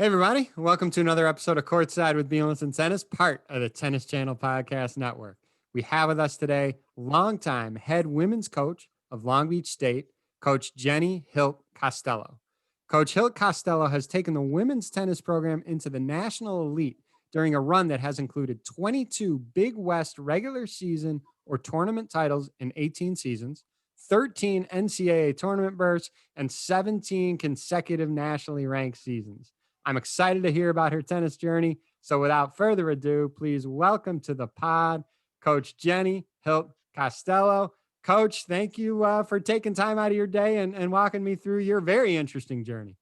Hey, everybody. Welcome to another episode of Courtside with Beilinson Tennis, part of the Tennis Channel Podcast Network. We have with us today longtime head women's coach of Long Beach State, Coach Jenny Hilt-Costello. Coach Hilt-Costello has taken the women's tennis program into the national elite during a run that has included 22 Big West regular season or tournament titles in 18 seasons, 13 NCAA tournament berths, and 17 consecutive nationally ranked seasons. I'm excited to hear about her tennis journey. So without further ado, please welcome to the pod, Coach Jenny Hilt-Costello. Coach, thank you for taking time out of your day and walking me through your very interesting journey.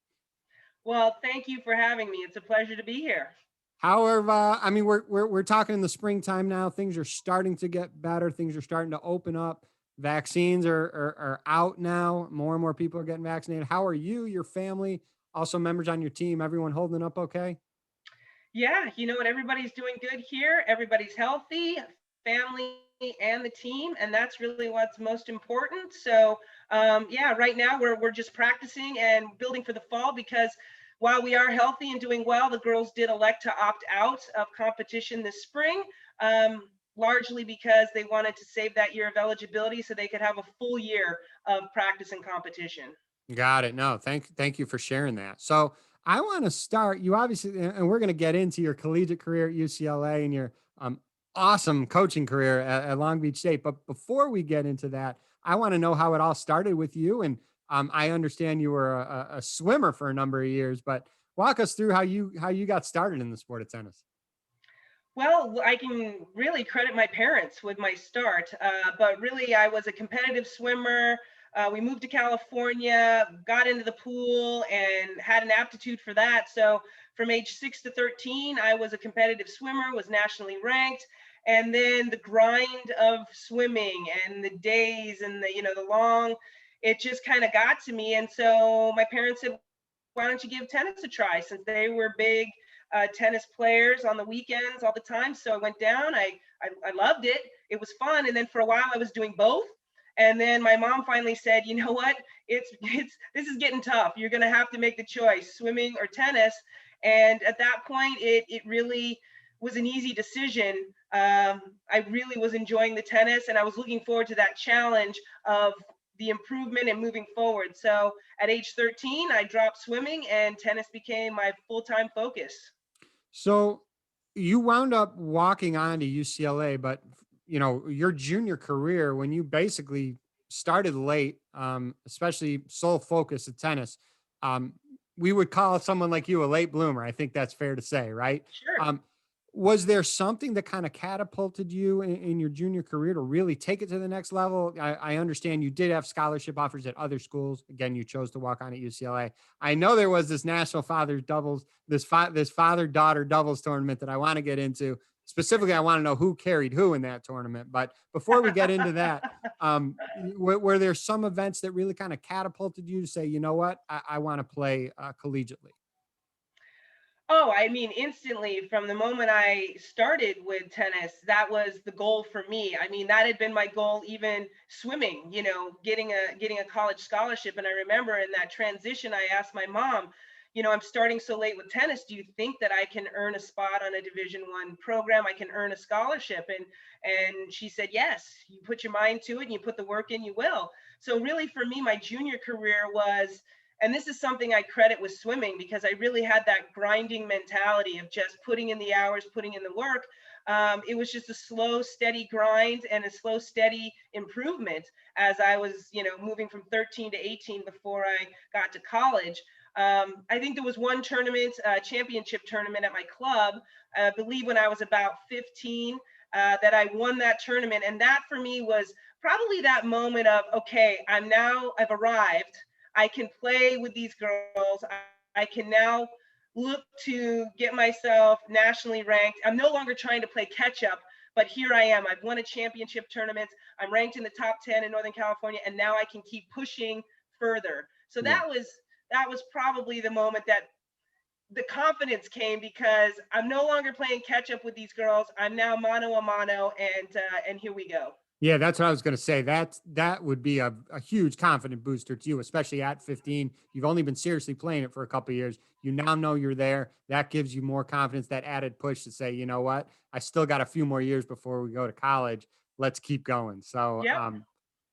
Well, thank you for having me. It's a pleasure to be here. However, I mean, we're talking in the springtime now. Things are starting to get better. Things are starting to open up. Vaccines are out now. More and more people are getting vaccinated. How are you, your family, also members on your team, everyone holding up okay? Yeah, you know what? Everybody's doing good here. Everybody's healthy, family and the team, and that's really what's most important. So, yeah, right now we're just practicing and building for the fall because while we are healthy and doing well, the girls did elect to opt out of competition this spring. Largely because they wanted to save that year of eligibility so they could have a full year of practice and competition. Got it. No, thank you for sharing that. So I want to start. You obviously, and we're going to get into your collegiate career at UCLA and your awesome coaching career at Long Beach State. But before we get into that, I want to know how it all started with you. And I understand you were a swimmer for a number of years, but walk us through how you got started in the sport of tennis. Well, I can really credit my parents with my start, but really, I was a competitive swimmer. We moved to California, got into the pool, and had an aptitude for that. So, from age 6 to 13, I was a competitive swimmer, was nationally ranked. And then the grind of swimming and the days and the long, it just kind of got to me. And so my parents said, why don't you give tennis a try, since they were big tennis players on the weekends all the time. So I went down. I loved it. It was fun. And then for a while I was doing both. And then my mom finally said, you know what? It's this is getting tough. You're going to have to make the choice, swimming or tennis. And at that point, it really was an easy decision. I really was enjoying the tennis, and I was looking forward to that challenge of the improvement and moving forward. So at age 13, I dropped swimming, and tennis became my full-time focus. So you wound up walking on to UCLA, but your junior career, when you basically started late, especially sole focus at tennis, um, we would call someone like you a late bloomer. I think that's fair to say, right? Sure. Um, was there something that kind of catapulted you in your junior career to really take it to the next level? I understand you did have scholarship offers at other schools. Again, you chose to walk on at UCLA. I know there was this national father doubles, this father daughter doubles tournament that I want to get into. Specifically, I want to know who carried who in that tournament. But before we get into that, were there some events that really kind of catapulted you to say, you know what, I want to play collegiately? Oh, I mean, instantly from the moment I started with tennis, that was the goal for me. I mean, that had been my goal even swimming, getting a college scholarship. And I remember in that transition, I asked my mom, I'm starting so late with tennis. Do you think that I can earn a spot on a Division I program? I can earn a scholarship. And she said, yes, you put your mind to it and you put the work in, you will. So really for me, my junior career was, and this is something I credit with swimming, because I really had that grinding mentality of just putting in the hours, putting in the work. It was just a slow, steady grind and a slow, steady improvement as I was, moving from 13 to 18 before I got to college. I think there was one tournament, championship tournament at my club, I believe when I was about 15, that I won that tournament. And that for me was probably that moment of, okay, I've arrived. I can play with these girls. I can now look to get myself nationally ranked. I'm no longer trying to play catch up, but here I am. I've won a championship tournament. I'm ranked in the top 10 in Northern California, and now I can keep pushing further. So Yeah. that was probably the moment that the confidence came, because I'm no longer playing catch up with these girls. I'm now mano a mano, and here we go. Yeah, that's what I was going to say. That would be a huge confident booster to you, especially at 15. You've only been seriously playing it for a couple of years. You now know you're there. That gives you more confidence, that added push to say, you know what, I still got a few more years before we go to college. Let's keep going. So, Yep.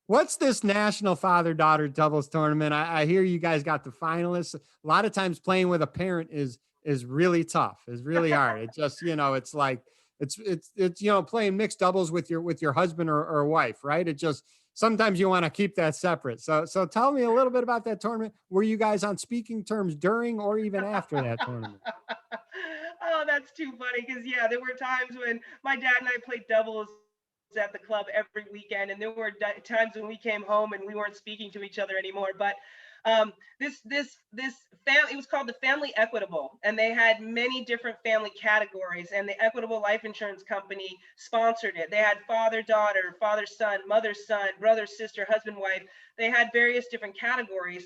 what's this national father daughter doubles tournament? I hear you guys got the finalists. A lot of times playing with a parent is really tough. Is really hard. It just it's like it's playing mixed doubles with your husband or wife, right? It just sometimes you want to keep that separate. So tell me a little bit about that tournament. Were you guys on speaking terms during or even after that tournament? Oh, that's too funny because yeah, there were times when my dad and I played doubles at the club every weekend, and there were times when we came home and we weren't speaking to each other anymore. But this family, it was called the Family Equitable, and they had many different family categories, and the Equitable Life Insurance Company sponsored it. They had father daughter, father son, mother son, brother sister, husband wife. They had various different categories,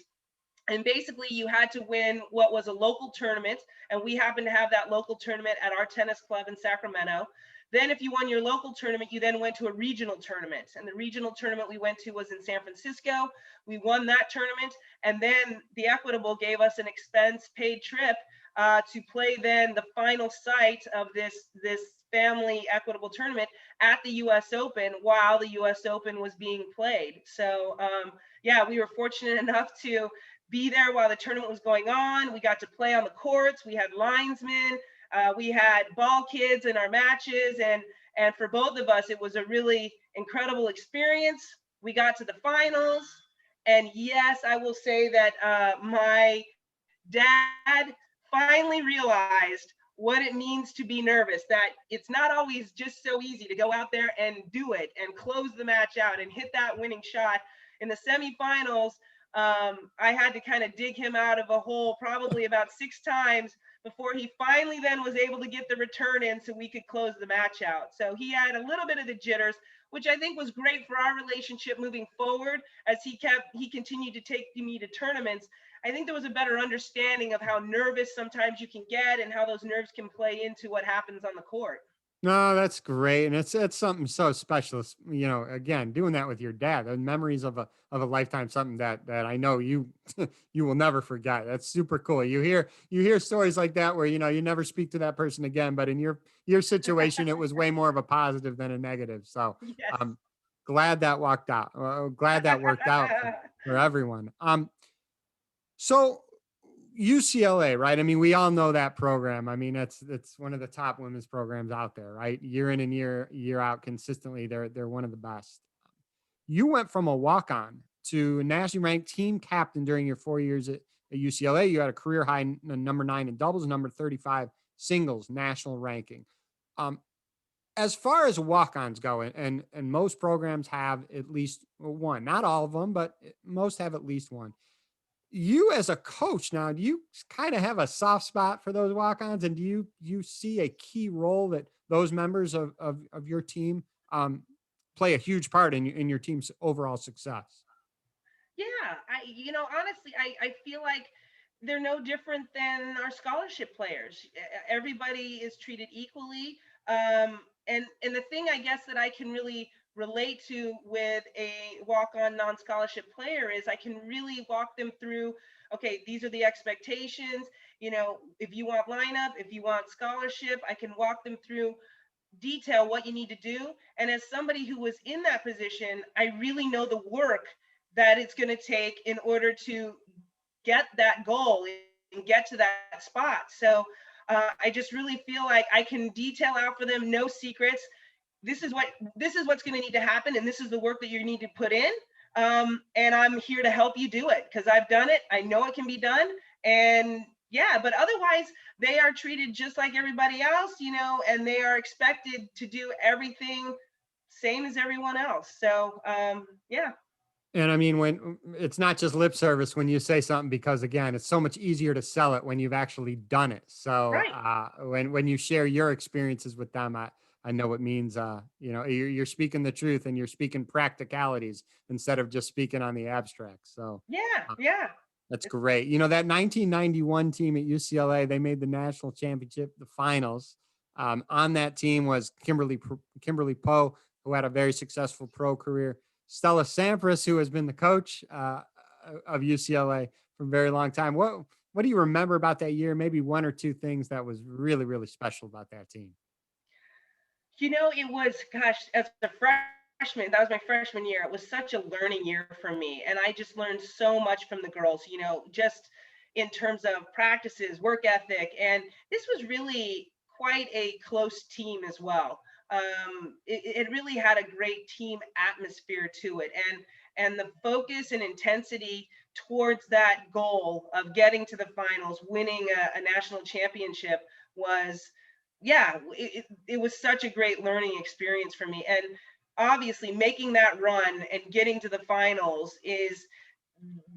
and basically you had to win what was a local tournament, and we happened to have that local tournament at our tennis club in Sacramento. Then if you won your local tournament, you then went to a regional tournament, and the regional tournament we went to was in San Francisco. We won that tournament, and then the Equitable gave us an expense paid trip to play then the final site of this family equitable tournament at the US Open while the US Open was being played. So yeah, we were fortunate enough to be there while the tournament was going on. We got to play on the courts. We had linesmen. We had ball kids in our matches, and for both of us, it was a really incredible experience. We got to the finals, and yes, I will say that my dad finally realized what it means to be nervous, that it's not always just so easy to go out there and do it and close the match out and hit that winning shot. In the semifinals, I had to kind of dig him out of a hole probably about 6 times before he finally then was able to get the return in so we could close the match out. So he had a little bit of the jitters, which I think was great for our relationship moving forward as he continued to take me to tournaments. I think there was a better understanding of how nervous sometimes you can get and how those nerves can play into what happens on the court. No, that's great, and it's something so special. Again, doing that with your dad, the memories of a lifetime, something that I know you you will never forget. That's super cool. You hear stories like that where you never speak to that person again, but in your situation, it was way more of a positive than a negative. So, Yes. um, glad that walked out. Glad that worked out for everyone. So UCLA, right? I mean, we all know that program. I mean, it's one of the top women's programs out there, right? Year in and year out, consistently, they're one of the best. You went from a walk on to nationally ranked team captain during your 4 years at UCLA. You had a career high number 9 in doubles, number 35 singles national ranking. Um, as far as walk-ons go, and most programs have at least one, not all of them, but most have at least one. You as a coach now, do you kind of have a soft spot for those walk-ons, and do you see a key role that those members of your team play a huge part in your team's overall success? Yeah, honestly, I feel like they're no different than our scholarship players. Everybody is treated equally. And the thing I guess that I can really relate to with a walk-on non-scholarship player is I can really walk them through, okay, these are the expectations. If you want lineup, if you want scholarship, I can walk them through detail what you need to do. And as somebody who was in that position, I really know the work that it's going to take in order to get that goal and get to that spot. So I just really feel like I can detail out for them no secrets. This is what's going to need to happen, and this is the work that you need to put in. And I'm here to help you do it because I've done it. I know it can be done. And yeah, but otherwise, they are treated just like everybody else, and they are expected to do everything same as everyone else. So yeah. And I mean, when it's not just lip service when you say something, because again, it's so much easier to sell it when you've actually done it. So Right. when you share your experiences with them, I know it means you're speaking the truth and you're speaking practicalities instead of just speaking on the abstract. So Yeah. uh, Yeah. that's great. That 1991 team at UCLA, they made the national championship, the finals. On that team was Kimberly Poe, who had a very successful pro career, Stella Sampras, who has been the coach of UCLA for a very long time. What do you remember about that year? Maybe one or two things that was really, really special about that team. It was, gosh, as a freshman, that was my freshman year. It was such a learning year for me. And I just learned so much from the girls, just in terms of practices, work ethic. And this was really quite a close team as well. It really had a great team atmosphere to it. And the focus and intensity towards that goal of getting to the finals, winning a national championship was, yeah, it was such a great learning experience for me. And obviously making that run and getting to the finals is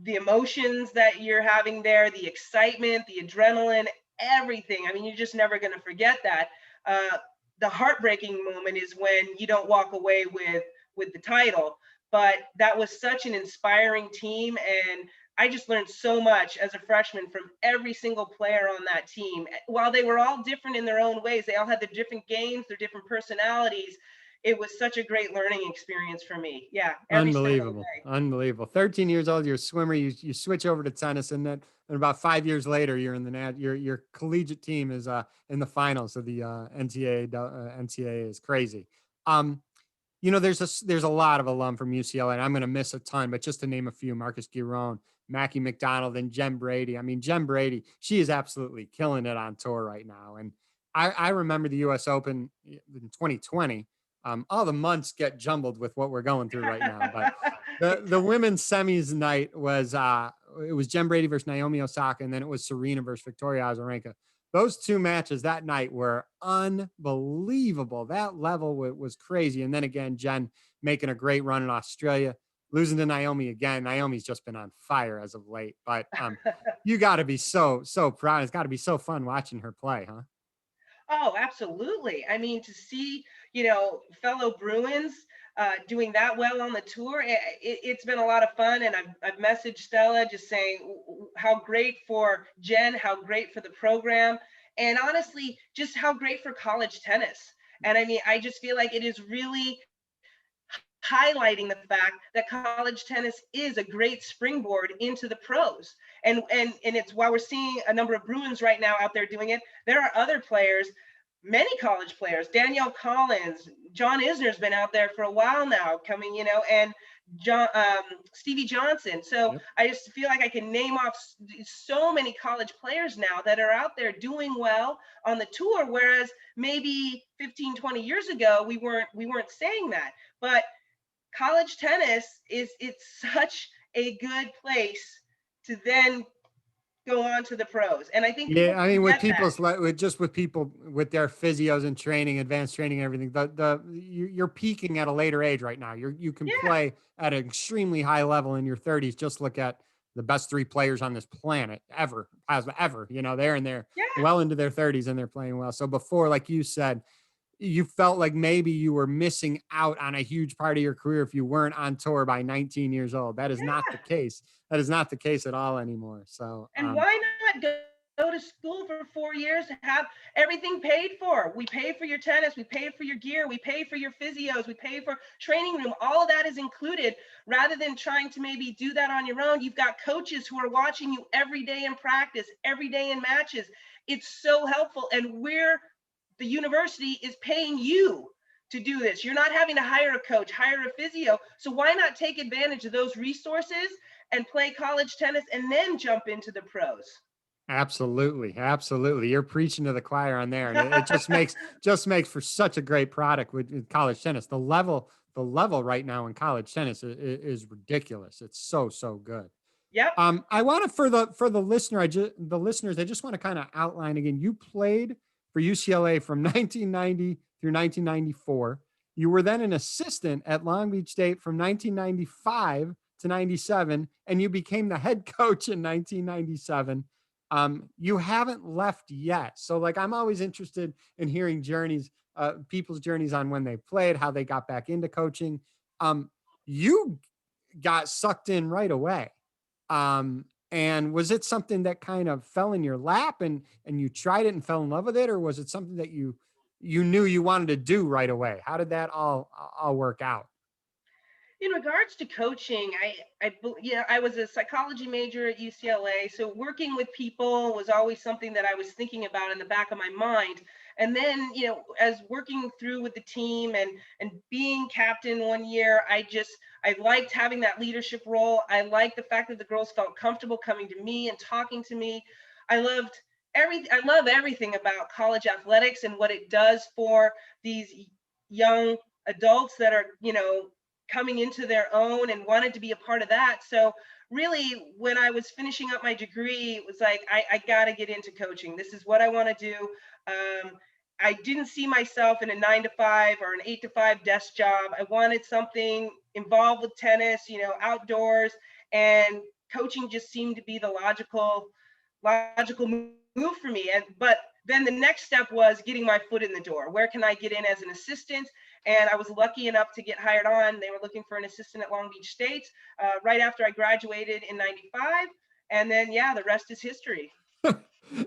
the emotions that you're having there, the excitement, the adrenaline, everything. I mean, you're just never going to forget that. uh, the heartbreaking moment is when you don't walk away with the title, but that was such an inspiring team. And I just learned so much as a freshman from every single player on that team. While they were all different in their own ways, they all had their different games, their different personalities. It was such a great learning experience for me. Yeah, every step of the Unbelievable. way. Unbelievable. 13 years old, you're a swimmer, you switch over to tennis, and then and about 5 years later, you're in the your collegiate team is in the finals of the NCAA is crazy. Um, there's a lot of alum from UCLA, and I'm going to miss a ton, but just to name a few: Marcus Giron, Mackie McDonald, and Jen Brady. I mean, Jen Brady, she is absolutely killing it on tour right now. And I remember the U.S. Open in 2020. All the months get jumbled with what we're going through right now, but the women's semis night was it was Jen Brady versus Naomi Osaka, and then it was Serena versus Victoria Azarenka. Those two matches that night were unbelievable. That level was crazy. And then again, Jen making a great run in Australia, losing to Naomi again. Naomi's just been on fire as of late, but you got to be so proud. It's got to be so fun watching her play, huh? Oh, absolutely. I mean, to see, fellow Bruins doing that well on the tour, it's been a lot of fun. And I've messaged Stella just saying how great for Jen, how great for the program, and honestly, just how great for college tennis. And I mean, I just feel like it is really highlighting the fact that college tennis is a great springboard into the pros. And it's, while we're seeing a number of Bruins right now out there doing it, there are other players, many college players. Danielle Collins, John Isner's been out there for a while now, coming, and John, Stevie Johnson. So Yep. I just feel like I can name off so many college players now that are out there doing well on the tour, whereas maybe 15, 20 years ago we weren't saying that. But college tennis it's such a good place to then go on to the pros. And I think Yeah, people I mean, with forget that. people's with people with their physios and training, advanced training, and everything. You're peaking at a later age right now. You can Yeah, play at an extremely high level in your 30s. Just look at the best three players on this planet ever, has ever. They're yeah, well into their 30s and they're playing well. So before, like you said, you felt like maybe you were missing out on a huge part of your career if you weren't on tour by 19 years old. That is not the yeah. case. That is not the case at all anymore. So, And why not go to school for 4 years, have everything paid for? We pay for your tennis, we pay for your gear, we pay for your physios, we pay for training room. All of that is included. Rather than trying to maybe do that on your own, you've got coaches who are watching you every day in practice, every day in matches. It's so helpful. And the university is paying you to do this. You're not having to hire a coach, hire a physio. So why not take advantage of those resources and play college tennis and then jump into the pros? absolutely, absolutely. You're preaching to the choir on there, and it just makes for such a great product with college tennis. The level right now in college tennis is ridiculous. It's so good. Yep. I want to for the listener, the listeners, I just want to kind of outline again. You played for UCLA from 1990 through 1994. You were then an assistant at Long Beach State from 1995 to 97, and you became the head coach in 1997. You haven't left yet, so like I'm always interested in hearing people's journeys on when they played, how they got back into coaching. You got sucked in right away. And was it something that kind of fell in your lap and you tried it and fell in love with it, or was it something that you knew you wanted to do right away? How did that all work out? In regards to coaching, I was a psychology major at UCLA, so working with people was always something that I was thinking about in the back of my mind. And then, as working through with the team and being captain one year, I liked having that leadership role. I liked the fact that the girls felt comfortable coming to me and talking to me. I loved I love everything about college athletics and what it does for these young adults that are, coming into their own and wanted to be a part of that. So really, when I was finishing up my degree, it was like, I got to get into coaching. This is what I want to do. I didn't see myself in a 9 to 5 or an 8 to 5 desk job. I wanted something involved with tennis, outdoors, and coaching just seemed to be the logical move for me. But then the next step was getting my foot in the door. Where can I get in as an assistant? And I was lucky enough to get hired on. They were looking for an assistant at Long Beach State right after I graduated in '95. And then, yeah, the rest is history.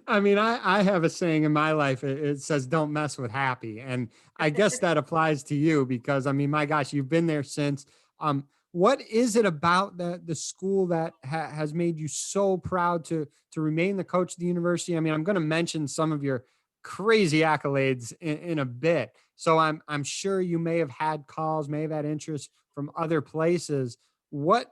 I mean, I have a saying in my life. It says, "Don't mess with happy," and I guess that applies to you because I mean, my gosh, you've been there since. What is it about the school that has made you so proud to remain the coach of the university? I mean, I'm going to mention some of your crazy accolades in a bit, so I'm sure you may have had calls, may have had interest from other places. What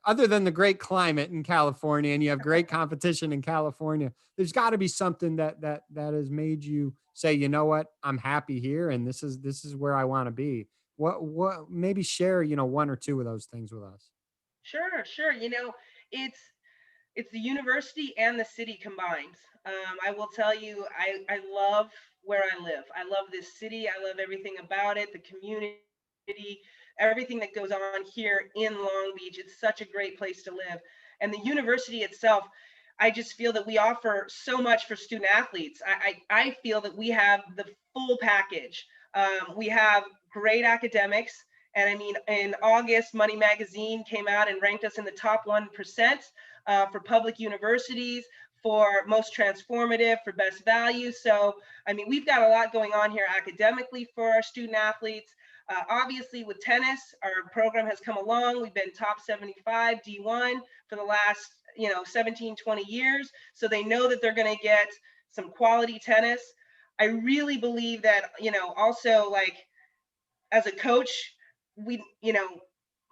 other than the great climate in California and you have great competition in California, there's got to be something that has made you say, you know what, I'm happy here and this is where I want to be. What maybe share, one or two of those things with us. Sure, sure. It's it's the university and the city combined. I will tell you, I love where I live. I love this city. I love everything about it, the community, everything that goes on here in Long Beach. It's such a great place to live. And the university itself, I just feel that we offer so much for student athletes. I feel that we have the full package. We have great academics. And I mean, in August, Money Magazine came out and ranked us in the top 1% for public universities, for most transformative, for best value. So, I mean, we've got a lot going on here academically for our student athletes. Obviously, with tennis, our program has come along. We've been top 75 D1 for the last, 17, 20 years. So they know that they're going to get some quality tennis. I really believe that, also like as a coach, we,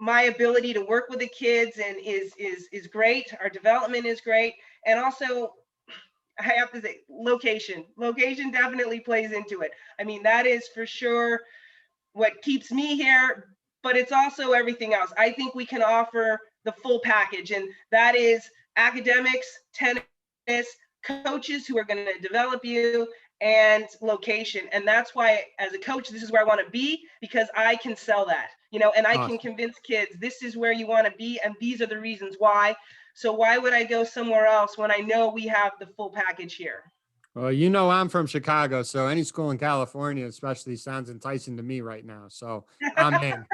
my ability to work with the kids and is great. Our development is great. And also I have to say location. Location definitely plays into it. I mean, that is for sure what keeps me here, but it's also everything else. I think we can offer the full package, and that is academics, tennis, coaches who are going to develop you, and location. And that's why, as a coach, this is where I want to be because I can sell that, and I can Awesome. convince kids this is where you want to be, and these are the reasons why. So, why would I go somewhere else when I know we have the full package here? Well, I'm from Chicago, so any school in California, especially, sounds enticing to me right now. So I'm in.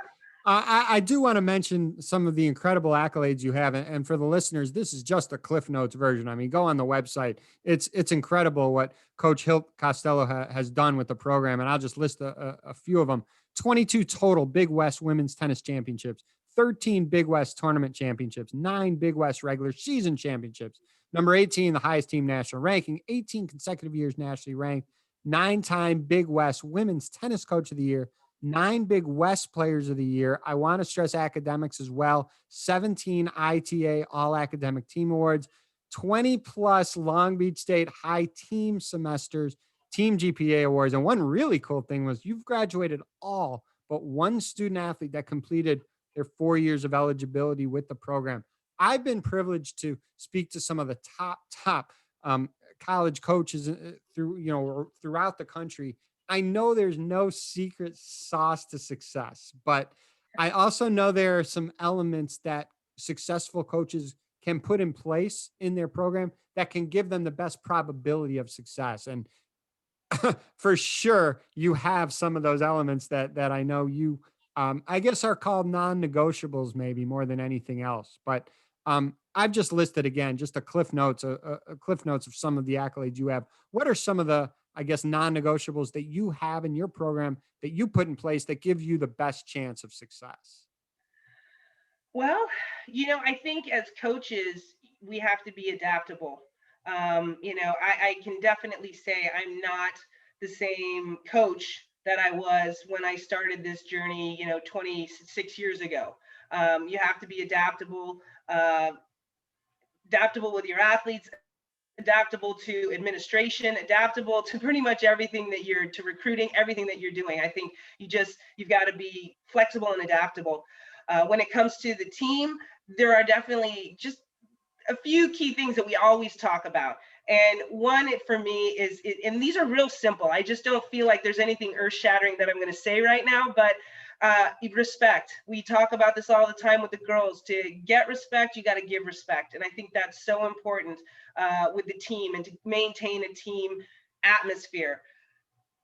I do want to mention some of the incredible accolades you have, and for the listeners, this is just a Cliff Notes version. I mean, go on the website; it's incredible what Coach Hilt-Costello has done with the program, and I'll just list a few of them: 22 total Big West Women's Tennis Championships, 13 Big West Tournament Championships, 9 Big West Regular Season Championships. Number 18, the highest team national ranking, 18 consecutive years nationally ranked, 9-time Big West Women's Tennis Coach of the Year, 9 Big West Players of the Year. I want to stress academics as well. 17 ITA All Academic Team Awards, 20 plus Long Beach State High Team Semesters, Team GPA Awards. And one really cool thing was you've graduated all but one student athlete that completed their 4 years of eligibility with the program. I've been privileged to speak to some of the top college coaches throughout the country. I know there's no secret sauce to success, but I also know there are some elements that successful coaches can put in place in their program that can give them the best probability of success. And for sure, you have some of those elements that I know you, I guess, are called non-negotiables, maybe more than anything else. But I've just listed again just a cliff notes of some of the accolades you have. What are some of I guess, non-negotiables that you have in your program that you put in place that give you the best chance of success? Well, I think as coaches, we have to be adaptable. I can definitely say I'm not the same coach that I was when I started this journey, 26 years ago. You have to be uh, adaptable with your athletes, adaptable to administration, adaptable to pretty much everything that you're to recruiting, everything that you're doing. I think you've got to be flexible and adaptable. When it comes to the team, there are definitely just a few key things that we always talk about. And one for me and these are real simple. I just don't feel like there's anything earth shattering that I'm going to say right now, but respect. We talk about this all the time with the girls. To get respect, you got to give respect. And I think that's so important with the team and to maintain a team atmosphere.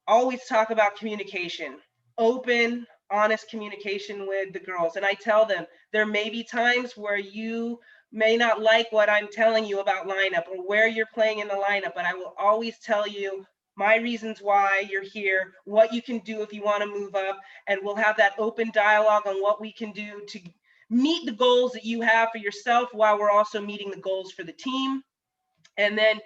Always talk about communication, open, honest communication with the girls. And I tell them there may be times where you may not like what I'm telling you about lineup or where you're playing in the lineup, but I will always tell you my reasons why you're here, what you can do if you want to move up, and we'll have that open dialogue on what we can do to meet the goals that you have for yourself while we're also meeting the goals for the team. And then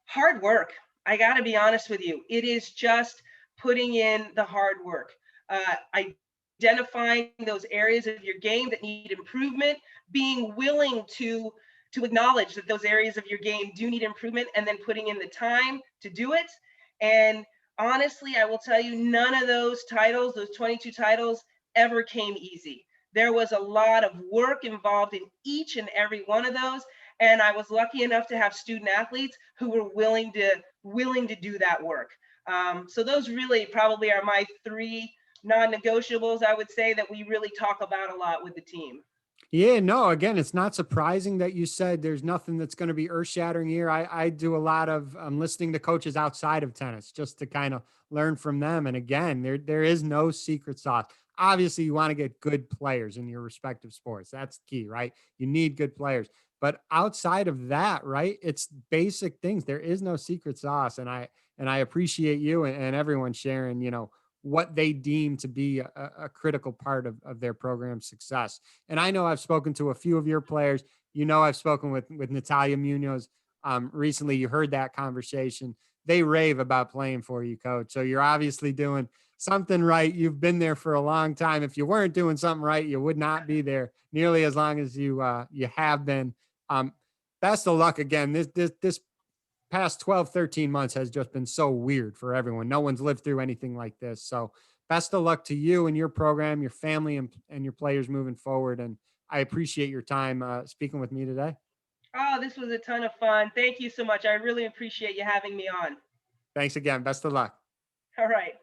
hard work. I got to be honest with you. It is just putting in the hard work, identifying those areas of your game that need improvement, being willing to acknowledge that those areas of your game do need improvement, and then putting in the time to do it. And honestly, I will tell you, none of those titles, those 22 titles, ever came easy. There was a lot of work involved in each and every one of those, and I was lucky enough to have student athletes who were willing to do that work. So those really probably are my three non-negotiables, I would say, that we really talk about a lot with the team. Yeah, no, again, it's not surprising that you said there's nothing that's going to be earth shattering here. I do a lot of listening to coaches outside of tennis just to kind of learn from them. And again, there is no secret sauce. Obviously, you want to get good players in your respective sports. That's key, right? You need good players. But outside of that, right, it's basic things. There is no secret sauce. And I appreciate you and everyone sharing, what they deem to be a critical part of their program's success. And I know I've spoken to a few of your players. I've spoken with Natalia Munoz recently. You heard that conversation. They rave about playing for you, coach. So you're obviously doing something right. You've been there for a long time. If you weren't doing something right, you would not be there nearly as long as you have been. Um, Best of luck again. This past 12, 13 months has just been so weird for everyone. No one's lived through anything like this. So best of luck to you and your program, your family, and your players moving forward. And I appreciate your time speaking with me today. Oh, this was a ton of fun. Thank you so much. I really appreciate you having me on. Thanks again. Best of luck. All right.